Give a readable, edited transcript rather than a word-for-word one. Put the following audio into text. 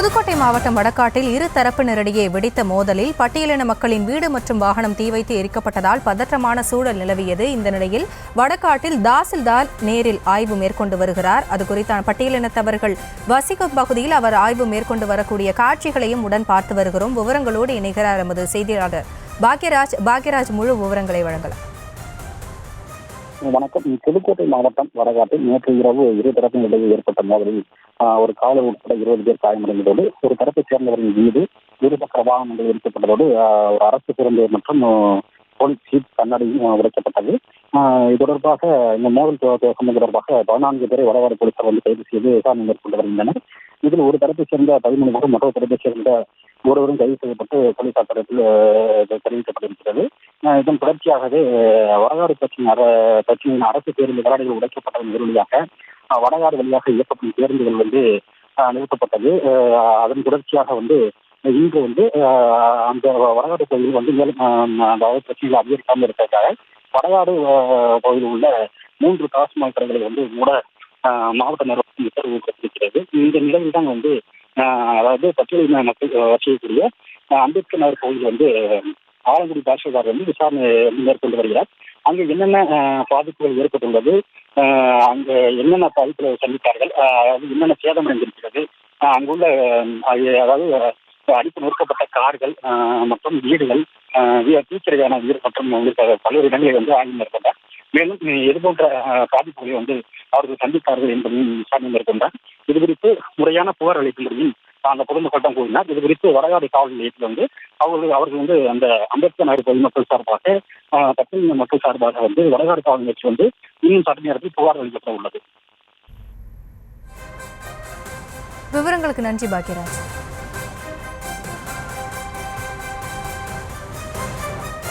புதுக்கோட்டை மாவட்டம் வடக்காட்டில் இரு தரப்பினரிடையே வெடித்த மோதலில் பட்டியலின மக்களின் வீடு மற்றும் வாகனம் தீ வைத்து எரிக்கப்பட்டதால் பதற்றமான சூழல் நிலவியது. இந்த நிலையில் வடக்காட்டில் தாசில்தார் நேரில் ஆய்வு மேற்கொண்டு வருகிறார். அது குறித்தான பட்டியலினத்தவர்கள் வசிக்கும் பகுதியில் அவர் ஆய்வு மேற்கொண்டு வரக்கூடிய காட்சிகளையும் உடன் பார்த்து வருகிறோம். விவரங்களோடு இணைகிறார் எமது செய்தியாளர் பாக்யராஜ். முழு விவரங்களை வழங்கலாம். வணக்கம். புதுக்கோட்டை மாவட்டம் வடகாட்டில் நேற்று இரவு இரு தரப்பின் இடையே ஏற்பட்ட மோதலில் ஒரு காவலர் உட்பட 20 பேர் காயமடைந்ததோடு ஒரு தரப்பை சேர்ந்தவரின் மீது இருசக்கர வாகனங்கள் எரிக்கப்பட்டதோடு ஒரு அரசு பேருந்து மற்றும் போலீஸ் ஜீப் கண்ணாடியும் உடைக்கப்பட்டது. இது தொடர்பாக இந்த மோதல் சம்பவம் தொடர்பாக 14 பேரை வடவாறு போலீசார் கைது செய்து விசாரணை மேற்கொண்டு வருகின்றனர். இதில் ஒரு தரப்பை சேர்ந்த 13 பேரும் மற்றொரு தரப்பை சேர்ந்த ஒருவரும் கைது செய்யப்பட்டு போலீசார் தரப்பில் தெரிவிக்கப்பட்டிருக்கிறது. இதன் தொடர்ச்சியாகவே வடகாடு கட்சியின் அரசு பேருந்து கண்ணாடிகள் உடைக்கப்பட்டதன் எதிரொலியாக வடகாடு வழியாக இயக்கப்படும் பேருந்துகள் நிறுத்தப்பட்டது. அதன் தொடர்ச்சியாக இன்று அந்த வடகாடு பகுதியில் மேலும் அதாவது பிரச்சனைகள் அதிகரிக்காமல் இருக்கிறதுக்காக வடகாடு பகுதியில் உள்ள 3 டாஸ்மாக் கடைகளை மூட மாவட்ட நிர்வாகம் உத்தரவு பிறப்பித்திருக்கிறது. இந்த நிலையில் தான் அதாவது பட்டியலின மக்கள் வசிக்கக்கூடிய அம்பேத்கர் நகர் பகுதியில் ஆலங்குடி தாசில்தார் விசாரணை மேற்கொண்டு வருகிறார். அங்கு என்னென்ன பாதிப்புகள் ஏற்பட்டுள்ளது, அங்கு என்னென்ன பாதிப்புகளை சந்தித்தார்கள், அதாவது என்னென்ன சேதம் அடைந்திருக்கிறது, அங்குள்ள அதாவது அடிப்பு நொறுக்கப்பட்ட கார்கள் மற்றும் வீடுகள், தீக்கிரையான வீடு மற்றும் பல்வேறு இடங்களை ஆய்வு மேற்கொண்டார். மேலும் இதுபோன்ற பாதிப்புகளை அவர்கள் சந்தித்தார்கள் என்பதையும் விசாரணை மேற்கொண்டார். இது குறித்து முறையான புகார் அளிக்கும்படியும் அந்த பொதுமக்களிடம் கூறினார். இது குறித்து வடகாடு காவல் நிலையத்தில் அவர்கள் அந்த அம்பேத்கர் நகர் பொதுமக்கள் சார்பாக பட்டியலின மக்கள் சார்பாக வடகாடு காவல் நிலையத்தில் இன்னும் சட்ட நேரத்தில் புகார் அளிக்கப்பட உள்ளது. விவரங்களுக்கு நன்றி பாக்யராஜ்.